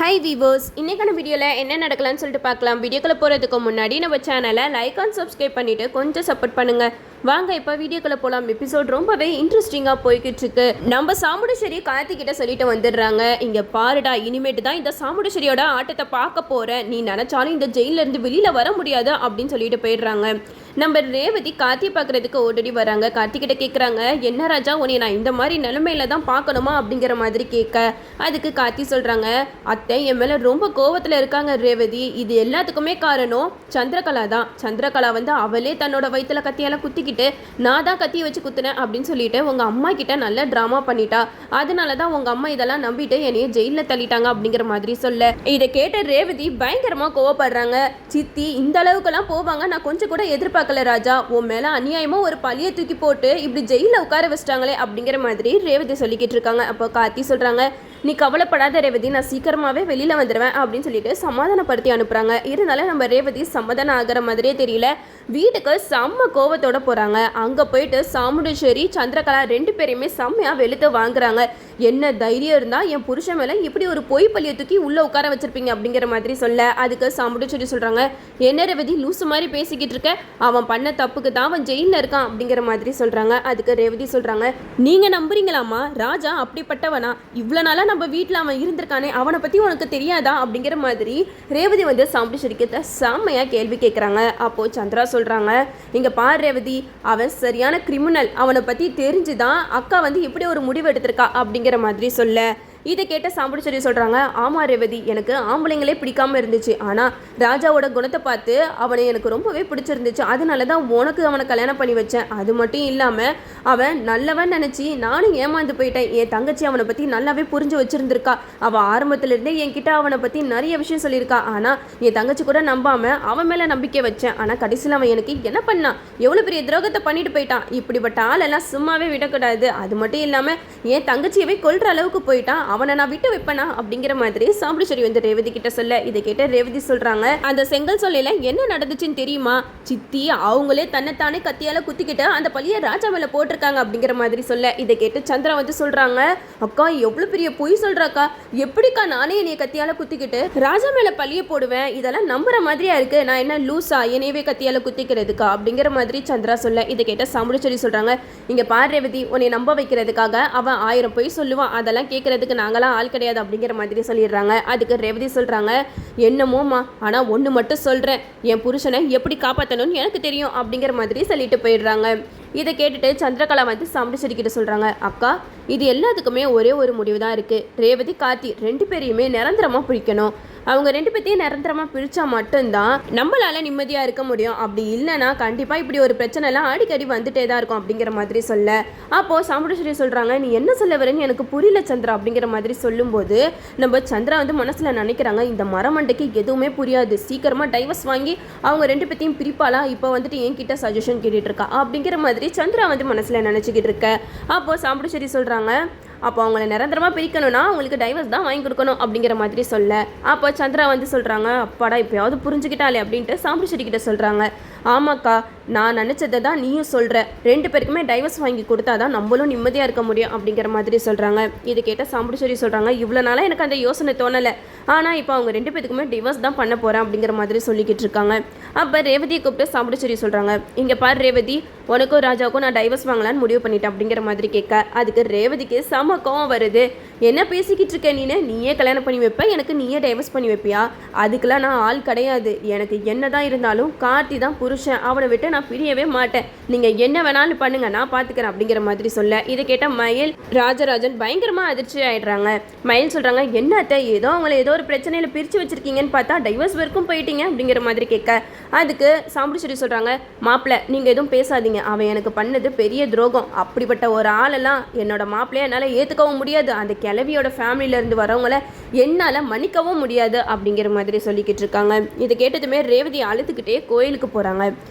Hi viewers, இன்றைக்கான வீடியோவில் என்ன நடக்கலாம்னு சொல்லிட்டு பார்க்கலாம். வீடியோக்குள்ளே போகிறதுக்கு முன்னாடி நம்ம சேனலை லைக் அண்ட் சப்ஸ்கிரைப் பண்ணிவிட்டு கொஞ்சம் சப்போர்ட் பண்ணுங்கள். வாங்க இப்போ வீடியோக்குள்ளே போகலாம். எபிசோட் ரொம்பவே இன்ட்ரெஸ்டிங்காக போய்கிட்டு இருக்கு. நம்ம சாமுண்டீஸ்வரி கார்த்திகிட்ட சொல்லிட்டு வந்துடுறாங்க, இங்கே பாருடா, இனிமேட்டு தான் இந்த சாமுண்டீஸ்வரியோட ஆட்டத்தை பார்க்க போகிறேன். நீ நினச்சாலும் இந்த ஜெயிலேருந்து வெளியில் வர முடியாது அப்படின்னு சொல்லிட்டு போயிடுறாங்க. நம்ம ரேவதி கார்த்தி பார்க்குறதுக்கு ஓடடி வராங்க. கார்த்திகிட்ட கேட்குறாங்க, என்ன ராஜா உன்னை நான் இந்த மாதிரி நிலைமையில தான் பார்க்கணுமா அப்படிங்கிற மாதிரி கேட்க, அதுக்கு கார்த்தி சொல்கிறாங்க, அத்தை என் மேலே ரொம்ப கோவத்தில் இருக்காங்க ரேவதி. இது எல்லாத்துக்குமே காரணம் சந்திரகலா தான். சந்திரகலா அவளே தன்னோட வயிற்றுல கத்தியால் குத்திக்கிட்டு நான் தான் கத்தியை வச்சு குத்துனேன் அப்படின்னு சொல்லிட்டு உங்கள் அம்மா கிட்ட நல்ல ட்ராமா பண்ணிட்டா. அதனால தான் உங்கள் அம்மா இதெல்லாம் நம்பிட்டு என்னைய ஜெயிலில் தள்ளிட்டாங்க அப்படிங்கிற மாதிரி சொல்ல, இதை கேட்ட ரேவதி பயங்கரமாக கோவப்படுறாங்க. சித்தி இந்த அளவுக்குலாம் போவாங்க நான் கொஞ்சம் கூட எதிர்பார்க்கல ராஜா. உன் மேலே அநியாயமாக ஒரு பழியை தூக்கி போட்டு இப்படி ஜெயிலில் உட்கார வச்சிட்டாங்களே அப்படிங்கிற மாதிரி ரேவதி சொல்லிக்கிட்டு இருக்காங்க. அப்போ கார்த்தி சொல்கிறாங்க, நீ கவலைப்படாத ரேவதி, நான் சீக்கிரமாகவே வெளியில் வந்துடுவேன் அப்படின்னு சொல்லிட்டு சமாதானப்படுத்தி அனுப்புகிறாங்க. இருந்தாலும் நம்ம ரேவதி சமாதானம் ஆகிற மாதிரியே தெரியல. வீட்டுக்கு செம்ம கோவத்தோட போகிறாங்க. அங்கே போயிட்டு சாமுண்டீஸ்வரி சந்திரகலா ரெண்டு பேரையுமே செம்மையாக வெளுத்து வாங்குறாங்க. என்ன தைரியம் இருந்தால் என் புருஷன் மேலே இப்படி ஒரு பொய் பழியை தூக்கி உள்ளே உட்கார வச்சிருப்பீங்க அப்படிங்கிற மாதிரி சொல்ல, அதுக்கு சாமுண்டீஸ்வரி சொல்கிறாங்க, என்ன ரேவதி லூசு மாதிரி பேசிக்கிட்டு இருக்க, அவன் பண்ண தப்புக்கு தான் அவன் ஜெயிலில் இருக்கான் அப்படிங்கிற மாதிரி சொல்கிறாங்க. அதுக்கு ரேவதி சொல்கிறாங்க, நீங்கள் நம்புறீங்களாம்மா, ராஜா அப்படிப்பட்டவனா? இவ்வளோ நாளாக நம்ம வீட்டில் அவன் இருந்திருக்கானே, அவனை பற்றி உனக்கு தெரியாதா அப்படிங்கிற மாதிரி ரேவதி சாமுண்டீஸ்வரிக்கு செம்மையாக கேள்வி கேட்குறாங்க. அப்போது சந்திரா சொல்கிறாங்க, இங்கே பார் ரேவதி, அவன் சரியான கிரிமினல். அவனை பற்றி தெரிஞ்சுதான் அக்கா இப்படி ஒரு முடிவு எடுத்திருக்கா அப்படிங்கிற மாதிரி சொல்ல, இதை கேட்ட சாமுண்டீஸ்வரி சொல்கிறாங்க, ஆமாம் ரேவதி, எனக்கு ஆம்பளைங்களே பிடிக்காமல் இருந்துச்சு. ஆனால் ராஜாவோட குணத்தை பார்த்து அவனை எனக்கு ரொம்பவே பிடிச்சிருந்துச்சு. அதனால தான் உனக்கு அவனை கல்யாணம் பண்ணி வச்சேன். அது மட்டும் இல்லாமல் அவன் நல்லவன் நினச்சி நானும் ஏமாந்து போயிட்டேன். என் தங்கச்சி அவனை பற்றி நல்லாவே புரிஞ்சு வச்சுருந்துருக்கா. அவள் ஆரம்பத்துலேருந்தே என்கிட்ட அவனை பற்றி நிறைய விஷயம் சொல்லியிருக்கா. ஆனால் என் தங்கச்சி கூட நம்பாமல் அவன் மேலே நம்பிக்கை வச்சேன். ஆனால் கடைசியில் அவன் எனக்கு என்ன பண்ணான், எவ்வளோ பெரிய துரோகத்தை பண்ணிட்டு போயிட்டான். இப்படிப்பட்ட ஆளெல்லாம் சும்மாவே விடக்கூடாது. அது மட்டும் இல்லாமல் என் தங்கச்சியவே கொல்ற அளவுக்கு போயிட்டான். அவனை நான் விட்டு வைப்பேனா அப்படிங்கிற மாதிரி சாமுண்டீஸ்வரி ரேவதி கிட்ட சொல்ல, இதை கேட்ட ரேவதி சொல்றாங்க, அந்த செங்கல் சொல்லையில என்ன நடந்துச்சுன்னு தெரியுமா? சித்தி அவங்களே தன்னைத்தானே கத்தியால குத்திக்கிட்டு அந்த பழியை ராஜா மேல போட்டிருக்காங்க அப்படிங்கிற மாதிரி சொல்ல, இதை கேட்டு சந்திரா சொல்றாங்க, அக்கா எவ்வளவு பெரிய பொய் சொல்றாக்கா, எப்படிக்கா நானே என்னைய கத்தியால குத்திக்கிட்டு ராஜா மேல பழிய போடுவேன்? இதெல்லாம் நம்புற மாதிரியா இருக்கு. நான் என்ன லூசா என்னையவே கத்தியால குத்திக்கிறதுக்கா அப்படிங்கிற மாதிரி சந்திரா சொல்ல, இதை கேட்ட சாமுண்டீஸ்வரி சொல்றாங்க, இங்க பார் ரேவதி, உன்னை நம்ப வைக்கிறதுக்காக அவன் 1000 பொய் சொல்லுவான். அதெல்லாம் கேட்கறதுக்கு நாங்களாம் ஆள் கிடையாது அப்படிங்கிற மாதிரி சொல்லிடுறாங்க. அதுக்கு ரேவதி சொல்கிறாங்க, என்னமோமா, ஆனால் ஒன்று மட்டும் சொல்கிறேன், என் புருஷனை எப்படி காப்பாற்றணும்னு எனக்கு தெரியும் அப்படிங்கிற மாதிரி சொல்லிட்டு போயிடுறாங்க. இதை கேட்டுட்டு சந்திரகலா சாமுண்டீஸ்வரி கிட்ட சொல்கிறாங்க, அக்கா இது எல்லாத்துக்குமே ஒரே ஒரு முடிவு தான் இருக்குது. ரேவதி கார்த்தி ரெண்டு பேரையுமே நிரந்தரமாக பிடிக்கணும். அவங்க ரெண்டு பேர்த்தையும் நிரந்தரமாக பிரித்தா மட்டும்தான் நம்மளால் நிம்மதியாக இருக்க முடியும். அப்படி இல்லைன்னா கண்டிப்பாக இப்படி ஒரு பிரச்சனைலாம் அடிக்கடி வந்துட்டே தான் இருக்கும் அப்படிங்கிற மாதிரி சொல்ல, அப்போது சாமுண்டீஸ்வரி சொல்கிறாங்க, நீ என்ன சொல்ல வரேன்னு எனக்கு புரியல சந்திரா அப்படிங்கிற மாதிரி சொல்லும்போது நம்ம சந்திரா மனசில் நினைக்கிறாங்க, இந்த மரமண்டைக்கு எதுவுமே புரியாது, சீக்கிரமாக டைவர்ஸ் வாங்கி அவங்க ரெண்டு பேர்த்தையும் பிரிப்பாளா, இப்போ என்கிட்ட சஜஷன் கேட்டுட்டு இருக்கா அப்படிங்கிற மாதிரி சந்திரா மனசில் நினச்சிக்கிட்டு இருக்க. அப்போது சாமுண்டீஸ்வரி சொல்கிறாங்க, அப்போ அவங்கள நிரந்தரமாக பிரிக்கணும்னா அவங்களுக்கு டைவர்ஸ் தான் வாங்கி கொடுக்கணும் அப்படிங்கிற மாதிரி சொல்ல, அப்போ சந்திரா சொல்கிறாங்க, அப்பாடா இப்போயாவது புரிஞ்சுக்கிட்டாலே அப்படின்ட்டு சாமுண்டீஸ்வரி கிட்ட சொல்கிறாங்க, ஆமாக்கா நான் நினச்சதை தான் நீயும் சொல்கிற, ரெண்டு பேருக்குமே டைவர்ஸ் வாங்கி கொடுத்தா தான் நம்மளும் நிம்மதியாக இருக்க முடியும் அப்படிங்கிற மாதிரி சொல்கிறாங்க. இது கேட்ட சாமுண்டீஸ்வரி சொல்கிறாங்க, இவ்வளோ நாளாக எனக்கு அந்த யோசனை தோணலை, ஆனால் இப்போ அவங்க ரெண்டு பேருக்குமே டிவோர்ஸ் தான் பண்ண போகிறேன் அப்படிங்கிற மாதிரி சொல்லிக்கிட்டு இருக்காங்க. அப்போ ரேவதியை கூப்பிட்டு சாமுண்டீஸ்வரி சொல்கிறாங்க, இங்கே பார் ரேவதி, உனக்கும் ராஜாவுக்கும் நான் டைவர்ஸ் வாங்கலான்னு முடிவு பண்ணிட்டேன் அப்படிங்கிற மாதிரி கேட்க, அதுக்கு ரேவதிக்கு செம கோவம் வருது. என்ன பேசிக்கிட்டு இருக்க நீயே கல்யாணம் பண்ணி வைப்ப, எனக்கு நீயே டைவர்ஸ் பண்ணி வைப்பியா? அதுக்கெல்லாம் நான் ஆள் கிடையாது. எனக்கு என்ன தான் இருந்தாலும் கார்த்தி தான் புருஷன், அவனை விட்டு நான் பிரியவே மாட்டேன். நீங்கள் என்ன வேணாலும் பண்ணுங்க, நான் பார்த்துக்கிறேன் அப்படிங்கிற மாதிரி சொல்ல, இதை கேட்டால் மயில் ராஜராஜன் பயங்கரமாக அதிர்ச்சி ஆகிடுறாங்க. மயில் சொல்கிறாங்க, என்ன அத்தை, ஏதோ அவங்கள ஏதோ ஒரு பிரச்சனையில் பிரித்து வச்சுருக்கீங்கன்னு பார்த்தா டைவர்ஸ் வரைக்கும் போயிட்டீங்க அப்படிங்கிற மாதிரி கேட்க, அதுக்கு சாமுண்டீஸ்வரி சொல்கிறாங்க, மாப்பிள்ளை நீங்கள் எதுவும் பேசாதீங்க, அவன் எனக்கு பண்ணது பெரிய துரோகம். அப்படிப்பட்ட ஒரு ஆளெல்லாம் என்னோட மாப்பிள்ளையை என்னால் ஏற்றுக்கவும் முடியாது. அந்த கிளவியோட ஃபேமிலியிலேருந்து வரவங்கள என்னால் மன்னிக்கவும் முடியாது அப்படிங்கிற மாதிரி சொல்லிக்கிட்டு இருக்காங்க. இதை கேட்டதுமே ரேவதி அழுதுகிட்டே கோயிலுக்கு போகிறாங்க.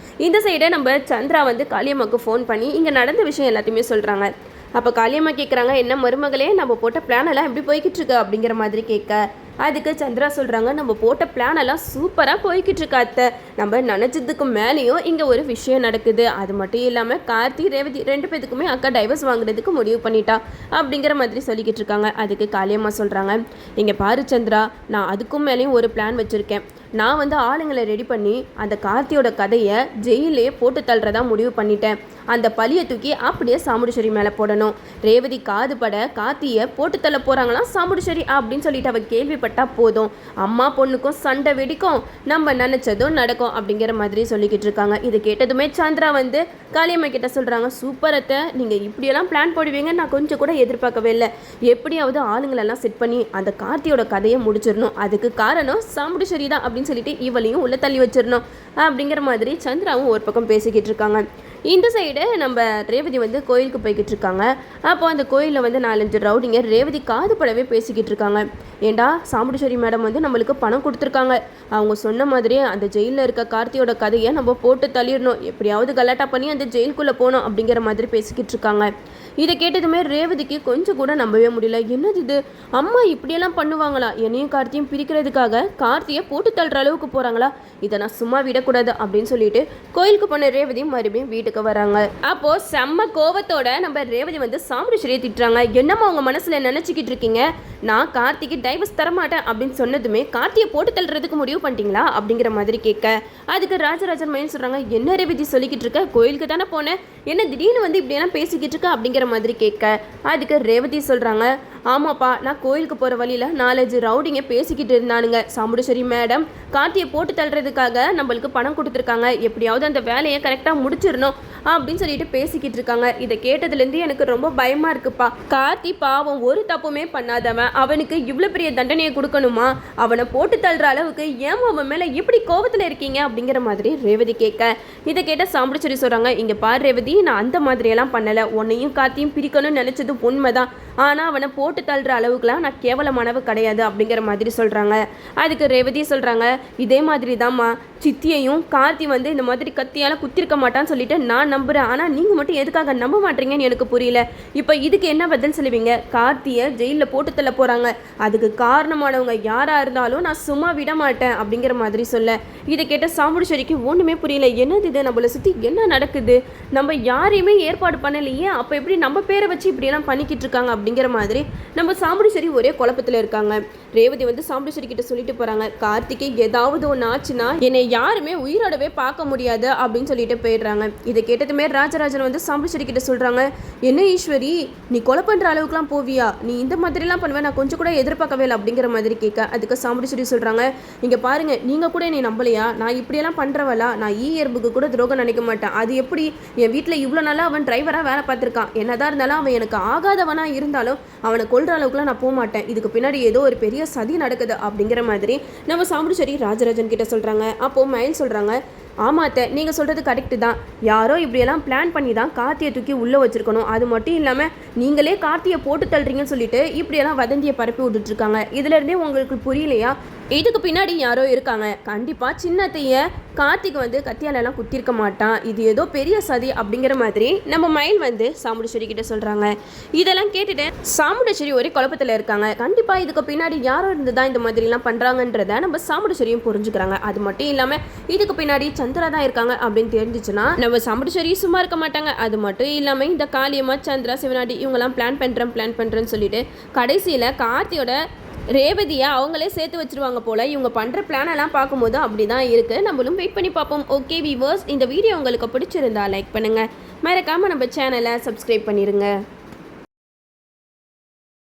இந்த சைடை நம்ம சந்திரா காளியம்மாவுக்கு ஃபோன் பண்ணி இங்கே நடந்த விஷயம் எல்லாத்தையுமே சொல்கிறாங்க. அப்போ காளியம்மா கேட்குறாங்க, என்ன மருமகளே, நம்ம போட்ட பிளான் எல்லாம் எப்படி போய்கிட்டு இருக்கு அப்படிங்கிற மாதிரி கேட்க, அதுக்கு சந்திரா சொல்கிறாங்க, நம்ம போட்ட பிளான் எல்லாம் சூப்பராக போய்கிட்டு இருக்கா அத்தை. நம்ம நினச்சதுக்கு மேலேயும் இங்கே ஒரு விஷயம் நடக்குது. அது மட்டும் இல்லாமல் கார்த்தி ரேவதி 2 பேத்துக்குமே அக்கா டைவர்ஸ் வாங்குறதுக்கு முடிவு பண்ணிட்டா அப்படிங்கிற மாதிரி சொல்லிக்கிட்டு இருக்காங்க. அதுக்கு காளியம்மா சொல்கிறாங்க, இங்கே பாரு சந்திரா, நான் அதுக்கும் மேலேயும் ஒரு பிளான் வச்சுருக்கேன். நான் வந்து ஆளுங்களை ரெடி பண்ணி அந்த கார்த்தியோட கதையை ஜெயிலே போட்டு தள்ளுறதா முடிவு பண்ணிட்டேன். அந்த பழியை தூக்கி அப்படியே சாமுண்டீஸ்வரி மேலே போடணும். ரேவதி காது பட கார்த்தியை போட்டு தள்ள போகிறாங்களாம் சாமுண்டீஸ்வரி அப்படின்னு சொல்லிட்டு அவள் கேள்விப்பட்டா போதும், அம்மா பொண்ணுக்கும் சண்டை வெடிக்கும், நம்ம நினச்சதும் நடக்கும் அப்படிங்கிற மாதிரி சொல்லிக்கிட்டு இருக்காங்க. இது கேட்டதுமே சந்திரா வந்து காளியம்மா கிட்ட சொல்கிறாங்க, சூப்பர் அத்தை, நீங்கள் இப்படியெல்லாம் பிளான் போடுவீங்க நான் கொஞ்சம் கூட எதிர்பார்க்கவே இல்லை. எப்படியாவது ஆளுங்களெல்லாம் செட் பண்ணி அந்த கார்த்தியோட கதையை முடிச்சிடணும். அதுக்கு காரணம் சாமுண்டீஸ்வரி தான் அப்படின்னு சொல்லிட்டு இவளையும் உள்ள தள்ளி வச்சிடணும் அப்படிங்கிற மாதிரி சந்திராவும் ஒரு பக்கம் பேசிக்கிட்டு இருக்காங்க. இந்த சைடு நம்ம ரேவதி வந்து கோயிலுக்கு போய்கிட்டு இருக்காங்க. அப்போ அந்த கோயிலில் வந்து 4-5 ரவுடிங்க ரேவதி காது படவே பேசிக்கிட்டு இருக்காங்க. ஏண்டா சாமுண்டீஸ்வரி மேடம் வந்து நம்மளுக்கு பணம் கொடுத்துருக்காங்க, அவங்க சொன்ன மாதிரியே அந்த ஜெயிலில் இருக்க கார்த்தியோட கதையை நம்ம போட்டு தள்ளிடணும், எப்படியாவது கலாட்டா பண்ணி அந்த ஜெயிலுக்குள்ளே போகணும் அப்படிங்கிற மாதிரி பேசிக்கிட்டு இருக்காங்க. இதை கேட்டதுமே ரேவதிக்கு கொஞ்சம் கூட நம்பவே முடியல. என்னது இது, அம்மா இப்படியெல்லாம் பண்ணுவாங்களா, என்னையும் கார்த்தியும் பிரிக்கிறதுக்காக கார்த்தியை போட்டு தள்ளுற அளவுக்கு போகிறாங்களா, இதை நான் சும்மா விடக்கூடாது அப்படின்னு சொல்லிட்டு கோயிலுக்கு போன ரேவதியும் மறுபடியும் வீட்டுக்கு வராங்க. அப்போ செம்ம கோவத்தோட நம்ம ரேவதி வந்து சாமுண்டீஸ்வரியை திட்டுறாங்க. என்னம்மா உங்க மனசுல நினைச்சுக்கிட்டு இருக்கீங்க, நான் கார்த்திக்கு டைவர்ஸ் தரமாட்டேன் அப்படின்னு சொன்னதுமே கார்த்தியை போட்டு தள்ளுறதுக்கு முடிவு பண்ணிட்டீங்களா அப்படிங்கிற மாதிரி கேட்க, அதுக்கு ராஜராஜன் மயில் சொல்றாங்க, என்ன ரேவதி சொல்லிக்கிட்டு இருக்க, கோயிலுக்கு தானே போனேன், என்ன திடீர்னு வந்து இப்படியெல்லாம் பேசிக்கிட்டு இருக்க அப்படிங்கிற மாதிரி கேட்க, அதுக்கு ரேவதி சொல்றாங்க, ஆமாப்பா, நான் கோயிலுக்கு போகிற வழியில் 4-5 ரவுடிங்க பேசிக்கிட்டு இருந்தானுங்க. சாமுண்டீஸ்வரி மேடம் கார்த்தியை போட்டு தள்ளுறதுக்காக நம்மளுக்கு பணம் கொடுத்துருக்காங்க, எப்படியாவது அந்த வேலையை கரெக்டாக முடிச்சிடணும் அப்படின்னு சொல்லிட்டு பேசிக்கிட்டு இருக்காங்க. இதை கேட்டதுலேருந்து எனக்கு ரொம்ப பயமாக இருக்குப்பா. கார்த்தி பாவம் ஒரு தப்புமே பண்ணாதவன், அவனுக்கு இவ்வளோ பெரிய தண்டனையை கொடுக்கணுமா, அவனை போட்டு தள்ளுற அளவுக்கு ஏன் அவன் மேலே இப்படி கோபத்தில் இருக்கீங்க அப்படிங்கிற மாதிரி ரேவதி கேட்க, இதை கேட்ட சாமுண்டீஸ்வரி சொல்கிறாங்க, இங்கே பார் ரேவதி, நான் அந்த மாதிரியெல்லாம் பண்ணலை, உன்னையும் கார்த்தியும் பிரிக்கணும்னு நினச்சது உண்மைதான், ஆனால் அவனை போட்டு தள்ளுற அளவுக்குலாம் நான் கேவலமானவ கிடையாது அப்படிங்கிற மாதிரி சொல்கிறாங்க. அதுக்கு ரேவதி சொல்கிறாங்க, இதே மாதிரி தான்மா சித்தியையும் கார்த்தி வந்து இந்த மாதிரி கத்தியால் குத்திருக்க மாட்டான்னு சொல்லிட்டு நான் நம்புகிறேன், ஆனால் நீங்கள் மட்டும் எதுக்காக நம்ப மாட்டீங்கன்னு எனக்கு புரியல. இப்போ இதுக்கு என்ன பதில் சொல்லுவீங்க, கார்த்தியை ஜெயிலில் போட்டு தள்ள போகிறாங்க, அதுக்கு காரணமானவங்க யாராக இருந்தாலும் நான் சும்மா விட மாட்டேன் அப்படிங்கிற மாதிரி சொல்ல, இதை கேட்ட சாமுண்டீஸ்வரிக்கு ஒன்றுமே புரியல. என்னது இது, நம்மளை சுற்றி என்ன நடக்குது, நம்ம யாரையுமே ஏற்பாடு பண்ணலையே, அப்போ எப்படி நம்ம பேரை வச்சு இப்படியெல்லாம் பண்ணிக்கிட்டு இருக்காங்க அப்படிங்கிற மாதிரி நம்ம சாமுண்டீஸ்வரி ஒரே குழப்பத்தில் இருக்காங்க. ரேவதி வந்து சாமுண்டீஸ்வரி கிட்ட சொல்லிட்டு போகிறாங்க, கார்த்திகை ஏதாவது ஒன்று ஆச்சுன்னா என்னை யாருமே உயிரோடவே பார்க்க முடியாது அப்படின்னு சொல்லிட்டு போயிடுறாங்க. இதை கேட்டதுமே ராஜராஜன் வந்து சாமுண்டீஸ்வரி கிட்ட சொல்கிறாங்க, என்ன ஈஸ்வரி, நீ கொலை பண்ணுற அளவுக்குலாம் போவியா, நீ இந்த மாதிரிலாம் பண்ணுவேன் நான் கொஞ்சம் கூட எதிர்பார்க்கவே இல்லை அப்படிங்கிற மாதிரி கேட்க, அதுக்கு சாமுண்டீஸ்வரி சொல்கிறாங்க, இங்கே பாருங்க, நீங்கள் கூட நீ நம்பலையா, நான் இப்படியெல்லாம் பண்ணுறவளா, நான் எறும்புக்கு கூட துரோகம் நினைக்க மாட்டேன், அது எப்படி என் வீட்டில் இவ்வளோ நாளாக அவன் டிரைவராக வேலை பார்த்துருக்கான், என்னதான் இருந்தாலும் அவன் எனக்கு ஆகாதவனாக இருந்தாலும் அவனை கொல்ற அளவுக்குலாம் நான் போக மாட்டேன், இதுக்கு பின்னாடி ஏதோ ஒரு பெரிய சதி நடக்குது அப்படிங்கிற மாதிரி நம்ம சாமுண்டீஸ்வரி ராஜராஜன் கிட்ட சொல்கிறாங்க. அப்போ மயில் சொல்கிறாங்க, ஆமாத்த, நீங்கள் சொல்கிறது கரெக்டு தான், யாரோ இப்படியெல்லாம் பிளான் பண்ணி தான் கார்த்தியை தூக்கி உள்ளே வச்சுருக்கணும், அது மட்டும் இல்லாமல் நீங்களே கார்த்தியை போட்டு தள்ளுறீங்கன்னு சொல்லிட்டு இப்படியெல்லாம் வதந்தியை பரப்பி விட்டுட்ருக்காங்க. இதுலேருந்தே உங்களுக்கு புரியலையா, இதுக்கு பின்னாடி யாரோ இருக்காங்க, கண்டிப்பாக சின்னத்தைய கார்த்திக் வந்து கத்தியாலெல்லாம் குத்திருக்க மாட்டான், இது ஏதோ பெரிய சதி அப்படிங்கிற மாதிரி நம்ம மயில் வந்து சாமுண்டீஸ்வரி கிட்ட சொல்கிறாங்க. இதெல்லாம் கேட்டுட்டு சாமுண்டீஸ்வரி ஒரே குழப்பத்தில் இருக்காங்க. கண்டிப்பாக இதுக்கு பின்னாடி யாரோ இருந்து தான் இந்த மாதிரிலாம் பண்ணுறாங்கன்றத நம்ம சாமுண்டீஸ்வரியும் புரிஞ்சுக்கிறாங்க. அது மட்டும் இல்லாமல் இதுக்கு பின்னாடி சந்திரா தான் இருக்காங்க அப்படின்னு தெரிஞ்சிச்சுன்னா நம்ம சாமுண்டீஸ்வரி சும்மா இருக்க மாட்டாங்க. அது மட்டும் இல்லாமல் இந்த காளியம்மா, சந்திரா, சிவனாடி இவங்கெல்லாம் பிளான் பண்ணுறேன்னு சொல்லிட்டு கடைசியில் கார்த்தியோட ரேவதியை அவங்களே சேர்த்து வச்சிருவாங்க போல். இவங்க பண்ணுற பிளானெல்லாம் பார்க்கும்போது அப்படி தான் இருக்குது. நம்மளும் வெயிட் பண்ணி பார்ப்போம். ஓகே வீவர்ஸ், இந்த வீடியோ உங்களுக்கு பிடிச்சிருந்தா லைக் பண்ணுங்கள், மறக்காமல் நம்ம சேனலை சப்ஸ்கிரைப் பண்ணிடுங்க.